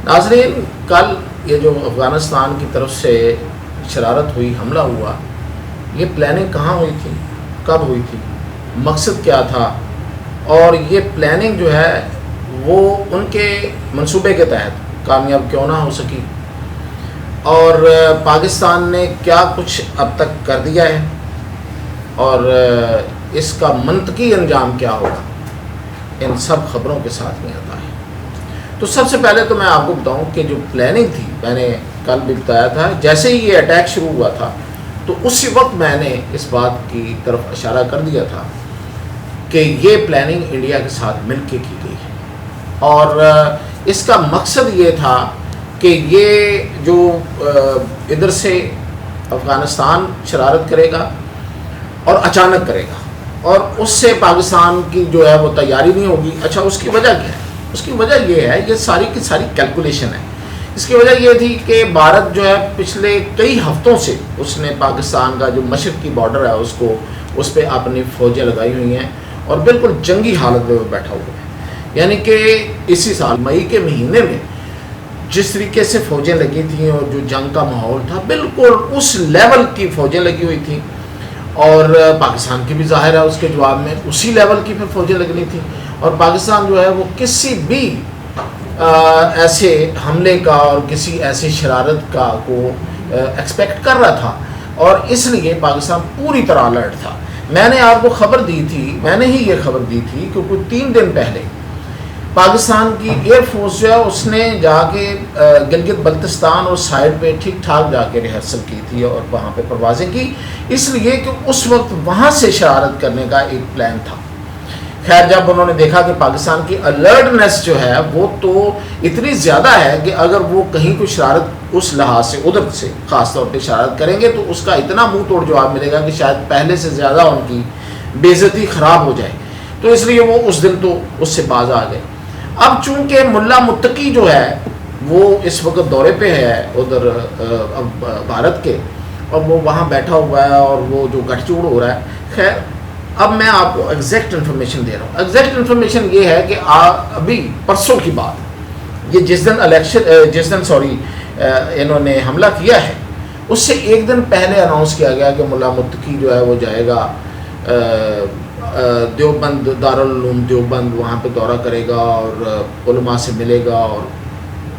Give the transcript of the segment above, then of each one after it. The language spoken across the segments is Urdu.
ناظرین، کل یہ جو افغانستان کی طرف سے شرارت ہوئی، حملہ ہوا، یہ پلاننگ کہاں ہوئی تھی، کب ہوئی تھی، مقصد کیا تھا، اور یہ پلاننگ جو ہے وہ ان کے منصوبے کے تحت کامیاب کیوں نہ ہو سکی، اور پاکستان نے کیا کچھ اب تک کر دیا ہے، اور اس کا منطقی انجام کیا ہوگا، ان سب خبروں کے ساتھ میں آتا ہے۔ تو سب سے پہلے تو میں آپ کو بتاؤں کہ جو پلاننگ تھی، میں نے کل بھی بتایا تھا، جیسے ہی یہ اٹیک شروع ہوا تھا تو اسی وقت میں نے اس بات کی طرف اشارہ کر دیا تھا کہ یہ پلاننگ انڈیا کے ساتھ مل کے کی گئی ہے، اور اس کا مقصد یہ تھا کہ یہ جو ادھر سے افغانستان شرارت کرے گا اور اچانک کرے گا، اور اس سے پاکستان کی جو ہے وہ تیاری نہیں ہوگی۔ اچھا، اس کی وجہ کیا ہے؟ اس کی وجہ یہ ہے، یہ ساری کی ساری کیلکولیشن ہے۔ اس کی وجہ یہ تھی کہ بھارت جو ہے پچھلے کئی ہفتوں سے اس نے پاکستان کا جو مشرقی بارڈر ہے اس پہ اپنی فوجیں لگائی ہوئی ہیں، اور بالکل جنگی حالت میں وہ بیٹھا ہوا ہے۔ یعنی کہ اسی سال مئی کے مہینے میں جس طریقے سے فوجیں لگی تھیں اور جو جنگ کا ماحول تھا، بالکل اس لیول کی فوجیں لگی ہوئی تھیں، اور پاکستان کی بھی ظاہر ہے اس کے جواب میں اسی لیول کی پھر فوجیں لگنی تھیں، اور پاکستان جو ہے وہ کسی بھی ایسے حملے کا اور کسی ایسے شرارت کا کو ایکسپیکٹ کر رہا تھا، اور اس لیے پاکستان پوری طرح الرٹ تھا۔ میں نے آپ کو خبر دی تھی، میں نے ہی یہ خبر دی تھی کہ کوئی 3 دن پہلے پاکستان کی ایئر فورس جو ہے اس نے جا کے گلگت بلتستان اور سائڈ پہ ٹھیک ٹھاک جا کے ریہرسل کی تھی اور وہاں پہ پروازیں کی، اس لیے کہ اس وقت وہاں سے شرارت کرنے کا ایک پلان تھا۔ خیر، جب انہوں نے دیکھا کہ پاکستان کی الرٹنس جو ہے وہ تو اتنی زیادہ ہے کہ اگر وہ کہیں کوئی شرارت اس لحاظ سے ادھر سے خاص طور پہ شرارت کریں گے تو اس کا اتنا منہ توڑ جواب ملے گا کہ شاید پہلے سے زیادہ ان کی بے عزتی خراب ہو جائے، تو اس لیے وہ اس دن تو اس سے باز آ گئے۔ اب چونکہ ملا متقی جو ہے وہ اس وقت دورے پہ ہے ادھر بھارت کے، اور وہ وہاں بیٹھا ہوا ہے اور وہ جو گٹھ جوڑ ہو رہا ہے، خیر اب میں آپ کو ایگزیکٹ انفارمیشن دے رہا ہوں۔ ایگزیکٹ انفارمیشن یہ ہے کہ ابھی پرسوں کی بات، یہ جس دن انہوں نے حملہ کیا ہے اس سے ایک دن پہلے اناؤنس کیا گیا کہ ملا متقی جو ہے وہ جائے گا دیوبند، دارالعلوم دیوبند، وہاں پہ دورہ کرے گا اور علماء سے ملے گا اور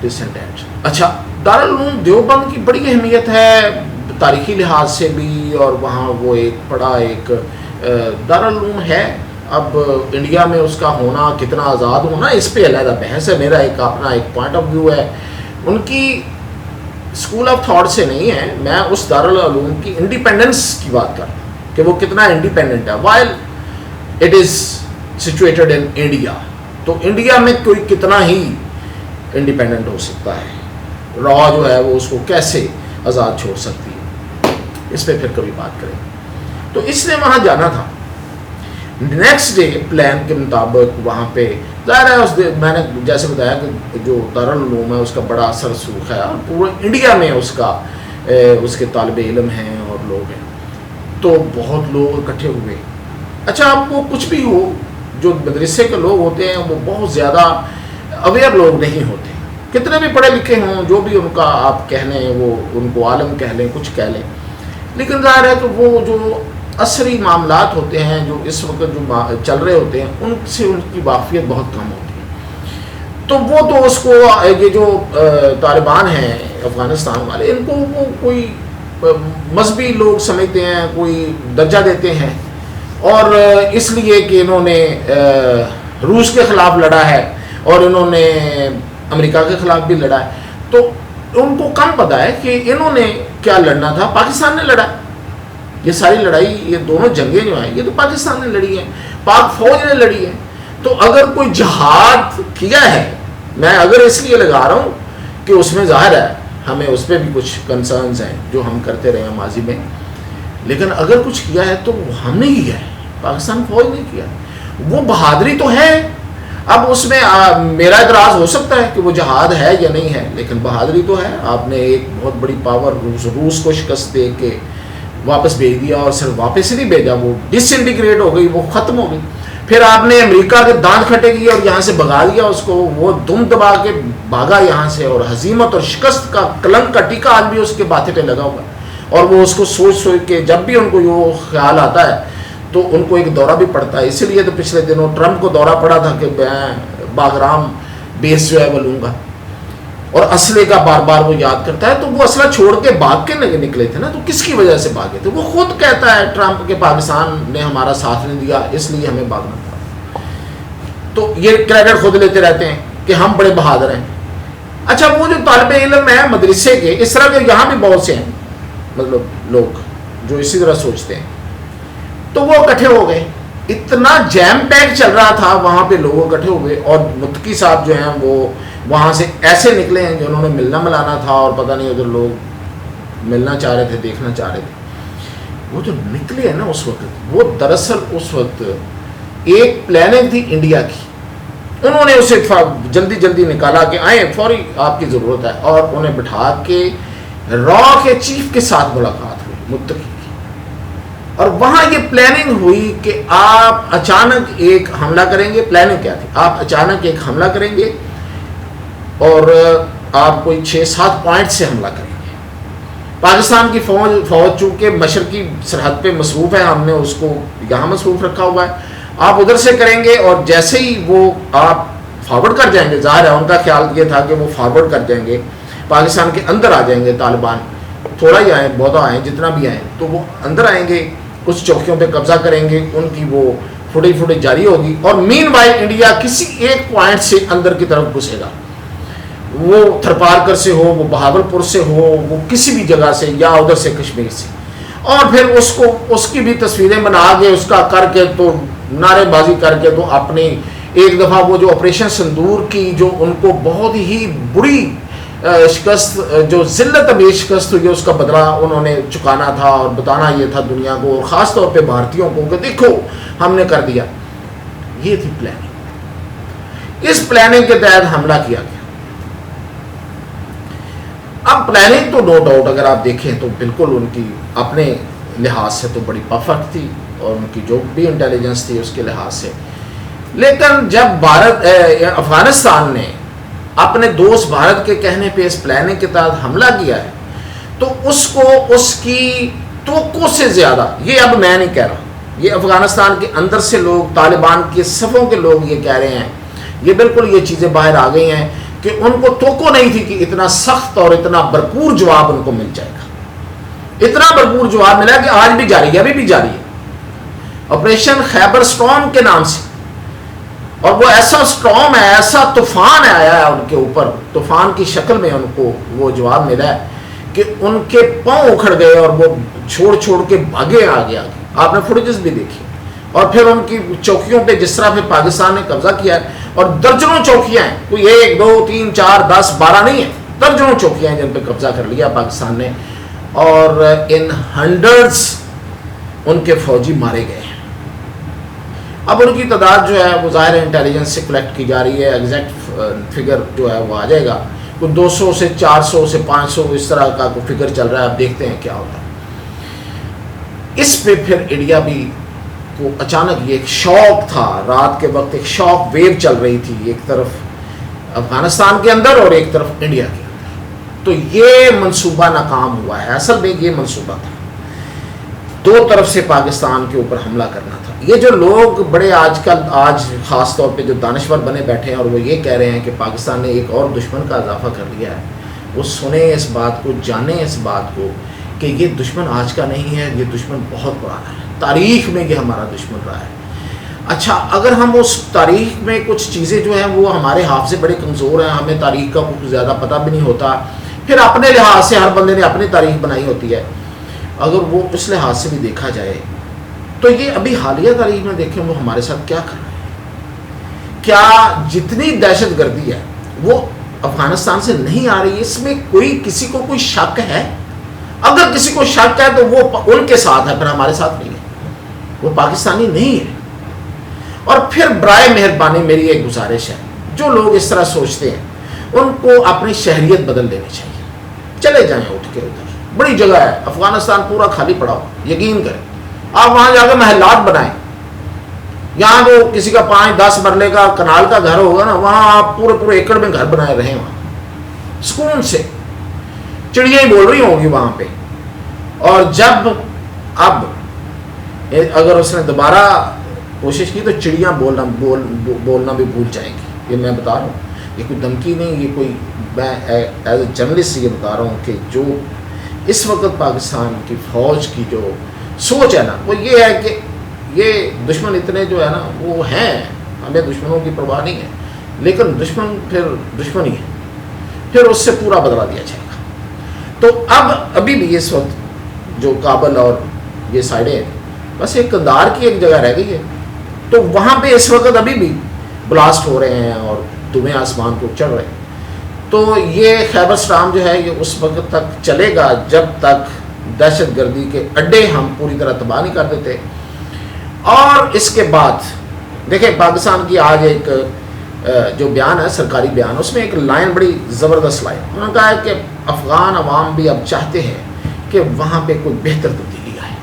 دس اینڈ دیٹ۔ اچھا، دارالعلوم دیوبند کی بڑی اہمیت ہے تاریخی لحاظ سے بھی، اور وہاں وہ ایک بڑا ایک دارالعلوم ہے۔ اب انڈیا میں اس کا ہونا، کتنا آزاد ہونا، اس پہ علیحدہ بحث ہے، میرا ایک اپنا ایک پوائنٹ آف ویو ہے، ان کی اسکول آف تھاٹ سے نہیں ہے، میں اس دارالعلوم کی انڈیپینڈنس کی بات کر رہا ہوں کہ وہ کتنا انڈیپینڈنٹ ہے، while it is situated in India. تو انڈیا میں کوئی کتنا ہی انڈیپینڈنٹ ہو سکتا ہے، را جو ہے وہ اس کو کیسے آزاد چھوڑ سکتی ہے، اس پہ پھر کبھی بات کریں۔ تو اس نے وہاں جانا تھا، نیکسٹ ڈے پلان کے مطابق وہاں پہ ظاہر ہے میں نے جیسے بتایا کہ جو دارالعلوم ہے اس کا بڑا اثر رسوخ ہے، اور پورے انڈیا میں اس کے طالب علم ہیں اور لوگ ہیں، تو بہت لوگ اکٹھے ہوئے۔ اچھا، آپ کو کچھ بھی ہو، جو مدرسے کے لوگ ہوتے ہیں وہ بہت زیادہ اویئر لوگ نہیں ہوتے، کتنے بھی پڑھے لکھے ہوں، جو بھی ان کا آپ کہہ لیں، وہ ان کو عالم کہہ لیں، کچھ کہہ لیں، لیکن ظاہر ہے کہ وہ جو عصری معاملات ہوتے ہیں جو اس وقت جو چل رہے ہوتے ہیں ان سے ان کی واقفیت بہت کم ہوتی ہے، تو وہ تو اس کو یہ جو طالبان ہیں افغانستان والے، ان کو وہ کوئی مذہبی لوگ سمجھتے ہیں، کوئی درجہ دیتے ہیں، اور اس لیے کہ انہوں نے روس کے خلاف لڑا ہے اور انہوں نے امریکہ کے خلاف بھی لڑا ہے، تو ان کو کم پتہ ہے کہ انہوں نے کیا لڑنا تھا، پاکستان نے لڑا۔ یہ ساری لڑائی، یہ دونوں جنگیں جو ہیں یہ تو پاکستان نے لڑی ہیں، پاک فوج نے لڑی ہے۔ تو اگر کوئی جہاد کیا ہے، میں اگر اس لیے لگا رہا ہوں کہ اس میں ظاہر ہے ہمیں اس پہ بھی کچھ کنسرنز ہیں جو ہم کرتے رہے ہیں ماضی میں، لیکن اگر کچھ کیا ہے تو ہم نے کیا ہے، پاکستان فوج نے کیا۔ وہ بہادری تو ہے، اب اس میں میرا اعتراض ہو سکتا ہے کہ وہ جہاد ہے یا نہیں ہے، لیکن بہادری تو ہے۔ آپ نے ایک بہت بڑی پاور روس کو شکست دے کے واپس بھیج دیا، اور صرف واپس ہی نہیں بھیجا، وہ ڈس انٹیگریٹ ہو گئی، وہ ختم ہو گئی۔ پھر آپ نے امریکہ کے دانت کھٹے کیے اور یہاں سے بھگا دیا اس کو، وہ دم دبا کے بھاگا یہاں سے، اور ہزیمت اور شکست کا کلنک کا ٹیکہ آج بھی اس کے ماتھے پہ لگا ہوا ہے، اور وہ اس کو سوچ سوچ کے جب بھی ان کو وہ خیال آتا ہے تو ان کو ایک دورہ بھی پڑتا ہے. اسی لیے تو پچھلے دنوں ٹرمپ کو دورہ پڑا تھا کہ میں باگرام بیس جو ہے وہ لوں گا، اور اسلحے کا بار بار وہ یاد کرتا ہے. تو وہ اسلحہ چھوڑ کے بھاگ کے نکلے تھے نا، تو کس کی وجہ سے بھاگے تھے؟ وہ خود کہتا ہے ٹرمپ کہ پاکستان نے ہمارا ساتھ نہیں دیا اس لیے ہمیں بھاگنا پڑا. تو یہ کریڈٹ خود لیتے رہتے ہیں کہ ہم بڑے بہادر ہیں. اچھا وہ جو طالب علم ہے مدرسے کے، اس طرح کے یہاں بھی بہت سے ہیں مطلب لوگ جو اسی طرح سوچتے ہیں، تو وہ اکٹھے ہو گئے. اتنا جیم پیک چل رہا تھا وہاں پہ، لوگ اکٹھے ہوئے، اور متقی صاحب جو ہیں وہ وہاں سے ایسے نکلے ہیں جو انہوں نے ملنا ملانا تھا، اور پتہ نہیں ادھر لوگ ملنا چاہ رہے تھے، دیکھنا چاہ رہے تھے. وہ جو نکلے ہیں نا اس وقت، وہ دراصل اس وقت ایک پلاننگ تھی انڈیا کی. انہوں نے اسے جلدی جلدی نکالا کہ آئیں فوری آپ کی ضرورت ہے، اور انہیں بٹھا کے را کے چیف کے ساتھ ملاقات ہوئی متقی کی، اور وہاں یہ پلاننگ ہوئی کہ آپ اچانک ایک حملہ کریں گے. پلاننگ کیا تھی؟ آپ اچانک ایک حملہ کریں گے اور آپ کوئی 6-7 پوائنٹ سے حملہ کریں گے. پاکستان کی فوج چونکہ مشرقی سرحد پہ مصروف ہے، ہم نے اس کو یہاں مصروف رکھا ہوا ہے. آپ ادھر سے کریں گے، اور جیسے ہی وہ آپ فارورڈ کر جائیں گے، ظاہر ہے ان کا خیال یہ تھا کہ وہ فارورڈ کر جائیں گے، پاکستان کے اندر آ جائیں گے طالبان، تھوڑا ہی آئیں بہت آئیں جتنا بھی آئیں، تو وہ اندر آئیں گے، کچھ چوکیوں پہ قبضہ کریں گے، ان کی وہ فوٹیج جاری ہوگی. اور مین وائل انڈیا کسی ایک پوائنٹ سے اندر کی طرف گھسے گا، وہ تھرپارکر سے ہو، وہ بہاول پور سے ہو، وہ کسی بھی جگہ سے، یا ادھر سے کشمیر سے. اور پھر اس کی بھی تصویریں بنا کے اس کا کر کے تو نعرے بازی کر کے تو اپنی ایک دفعہ وہ جو آپریشن سندور کی جو ان کو بہت ہی بری شکست، جو ذلت امیز شکست ہوئی، اس کا بدلہ انہوں نے چکانا تھا، اور بتانا یہ تھا دنیا کو، اور خاص طور پہ بھارتیوں کو کہ دیکھو ہم نے کر دیا. یہ تھی پلاننگ. اس پلاننگ کے تحت حملہ کیا گیا. اب پلاننگ تو نو ڈاؤٹ اگر آپ دیکھیں تو بالکل ان کی اپنے لحاظ سے تو بڑی پرفیکٹ تھی، اور ان کی جو بھی انٹیلیجنس تھی اس کے لحاظ سے. لیکن جب افغانستان نے اپنے دوست بھارت کے کہنے پہ اس پلاننگ کے تحت حملہ کیا ہے، تو اس کو اس کی توقع سے زیادہ، یہ اب میں نہیں کہہ رہا، یہ افغانستان کے اندر سے لوگ، طالبان کے صفوں کے لوگ یہ کہہ رہے ہیں، یہ بالکل یہ چیزیں باہر آ گئی ہیں کہ ان کو توقع نہیں تھی کہ اتنا سخت اور اتنا بھرپور جواب ان کو مل جائے گا. اتنا بھرپور جواب ملا کہ آج بھی جاری ہے، ابھی بھی جاری ہے، آپریشن خیبر سٹارم کے نام سے. اور وہ ایسا سٹارم ہے، ایسا طوفان آیا ہے ان کے اوپر، طوفان کی شکل میں ان کو وہ جواب ملا ہے کہ ان کے پاؤں اکھڑ گئے، اور وہ چھوڑ کے بھاگے آگے. آپ نے فوٹیجز بھی دیکھی. اور پھر ان کی چوکیوں پہ جس طرح پھر پاکستان نے قبضہ کیا ہے، اور درجنوں چوکیاں ہیں، کوئی 1 2 3 4 10 12 نہیں ہے، درجنوں چوکیاں ہیں جن پہ قبضہ کر لیا پاکستان نے، اور ان ہنڈریڈز ان کے فوجی مارے گئے ہیں. اب ان کی تعداد جو ہے وہ ظاہر انٹیلیجنس سے کلیکٹ کی جا رہی ہے، ایگزیکٹ فگر جو ہے وہ آ جائے گا، کوئی 200 سے 400 سے 500 اس طرح کا کوئی فگر چل رہا ہے. اب دیکھتے ہیں کیا ہوتا ہے. اس پہ پھر انڈیا بھی کو اچانک یہ ایک شوق تھا، رات کے وقت ایک شوق ویو چل رہی تھی، ایک طرف افغانستان کے اندر اور ایک طرف انڈیا کے اندر. تو یہ منصوبہ ناکام ہوا ہے. اصل میں یہ منصوبہ تھا، دو طرف سے پاکستان کے اوپر حملہ کرنا تھا. یہ جو لوگ بڑے آج خاص طور پہ جو دانشور بنے بیٹھے ہیں اور وہ یہ کہہ رہے ہیں کہ پاکستان نے ایک اور دشمن کا اضافہ کر لیا ہے، وہ سنیں اس بات کو، جانیں اس بات کو کہ یہ دشمن آج کا نہیں ہے، یہ دشمن بہت پرانا ہے، تاریخ میں یہ ہمارا دشمن رہا ہے. اچھا اگر ہم اس تاریخ میں کچھ چیزیں جو ہیں وہ ہمارے حافظے بڑے کمزور ہیں، ہمیں تاریخ کا کچھ زیادہ پتہ بھی نہیں ہوتا، پھر اپنے لحاظ سے ہر بندے نے اپنی تاریخ بنائی ہوتی ہے، اگر وہ اس لحاظ سے بھی دیکھا جائے تو یہ ابھی حالیہ تاریخ میں دیکھیں وہ ہمارے ساتھ کیا کر رہے ہیں. کیا جتنی دہشت گردی ہے وہ افغانستان سے نہیں آ رہی؟ اس میں کسی کو کوئی شک ہے؟ اگر کسی کو شک ہے تو وہ ان کے ساتھ ہے، پھر ہمارے ساتھ نہیں ہے، وہ پاکستانی نہیں ہے. اور پھر برائے مہربانی میری ایک گزارش ہے، جو لوگ اس طرح سوچتے ہیں ان کو اپنی شہریت بدل لینی چاہیے. چلے جائیں اٹھ کے ادھر، بڑی جگہ ہے، افغانستان پورا خالی پڑا ہو، یقین کریں. آپ وہاں جا کے محلات بنائیں، یہاں تو کسی کا 5-10 مرلے کا کنال کا گھر ہوگا نا، وہاں آپ پورے ایکڑ میں گھر بنائے رہے وہاں سکون سے، چڑیاں ہی بول رہی ہوں گی وہاں پہ. اور جب اب اگر اس نے دوبارہ کوشش کی تو چڑیاں بولنا بھی بھول جائیں گی. یہ میں بتا رہا ہوں، یہ کوئی دھمکی نہیں، یہ کوئی، میں ایز اے جرنلسٹ یہ بتا رہا ہوں کہ جو اس وقت پاکستان کی فوج کی جو سوچ ہے نا، وہ یہ ہے کہ یہ دشمن اتنے جو ہے نا وہ ہیں، ہمیں دشمنوں کی پرواہ نہیں ہے، لیکن دشمن پھر دشمن ہی ہے، پھر اس سے پورا بدلہ دیا جائے گا. تو ابھی بھی اس وقت جو کابل اور یہ سائڈیں بس ایک قندار کی ایک جگہ رہ گئی ہے، تو وہاں پہ اس وقت ابھی بھی بلاسٹ ہو رہے ہیں اور دھوئیں آسمان کو چڑھ رہے ہیں. تو یہ خیبر سٹرام جو ہے یہ اس وقت تک چلے گا جب تک دہشت گردی کے اڈے ہم پوری طرح تباہ نہیں کر دیتے. اور اس کے بعد دیکھیں پاکستان کی آج ایک جو بیان ہے، سرکاری بیان، اس میں ایک لائن بڑی زبردست لائن، انہوں نے کہا ہے کہ افغان عوام بھی اب چاہتے ہیں کہ وہاں پہ کوئی بہتر تبدیلی آئے.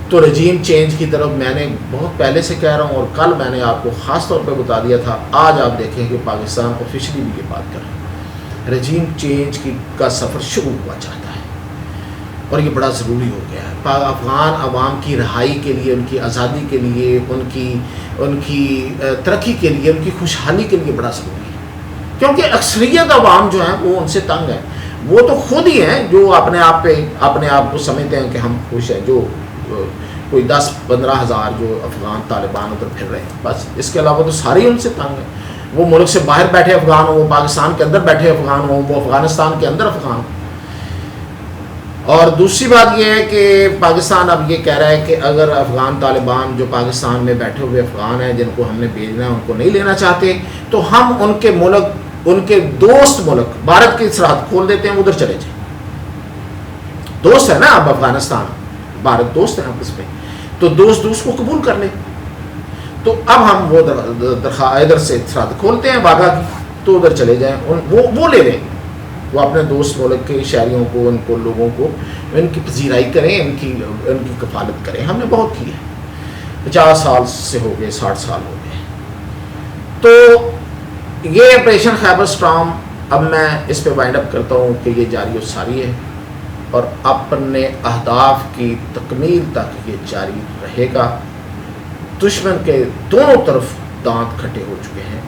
تو رجیم چینج کی طرف میں نے بہت پہلے سے کہہ رہا ہوں، اور کل میں نے آپ کو خاص طور پہ بتا دیا تھا. آج آپ دیکھیں کہ پاکستان آفیشلی بھی یہ بات کر رہا ہے، رجیم چینج کا سفر شروع ہوا چاہتا ہے، اور یہ بڑا ضروری ہو گیا ہے. افغان عوام کی رہائی کے لیے، ان کی آزادی کے لیے، ان کی ترقی کے لیے، ان کی خوشحالی کے لیے بڑا ضروری ہے. کیونکہ اکثریت عوام جو ہیں وہ ان سے تنگ ہیں. وہ تو خود ہی ہیں جو اپنے آپ کو سمجھتے ہیں کہ ہم خوش ہیں، جو کوئی 10-15 ہزار جو افغان طالبان ادھر پھر رہے ہیں، بس اس کے علاوہ تو سارے ان سے تنگ ہیں. وہ ملک سے باہر بیٹھے افغان ہوں، وہ پاکستان کے اندر بیٹھے افغان ہوں، وہ افغانستان کے اندر افغان ہوں. اور دوسری بات یہ ہے کہ پاکستان اب یہ کہہ رہا ہے کہ اگر افغان طالبان جو پاکستان میں بیٹھے ہوئے افغان ہیں جن کو ہم نے بھیجنا ہے ان کو نہیں لینا چاہتے، تو ہم ان کے ملک، ان کے دوست ملک بھارت کی سرحد کھول دیتے ہیں، ادھر چلے جائیں. دوست ہے نا اب افغانستان، بھارت دوست ہیں آپس میں، تو دوست کو قبول کر لیں. تو اب ہم وہ ادھر سے سرحد کھولتے ہیں واگا کی، تو ادھر چلے جائیں، وہ لے لیں، وہ اپنے دوست ملک کے شہریوں کو، ان کو لوگوں کو ان کی پذیرائی کریں، ان کی کفالت کریں. ہم نے بہت کی ہے، 50 سال سے ہو گئے، 60 سال ہو گئے. تو یہ آپریشن خیبر سٹرام اب میں اس پہ وائنڈ اپ کرتا ہوں کہ یہ جاری و ساری ہے، اور اپنے اہداف کی تکمیل تک یہ جاری رہے گا. دشمن کے دونوں طرف دانت کھٹے ہو چکے ہیں.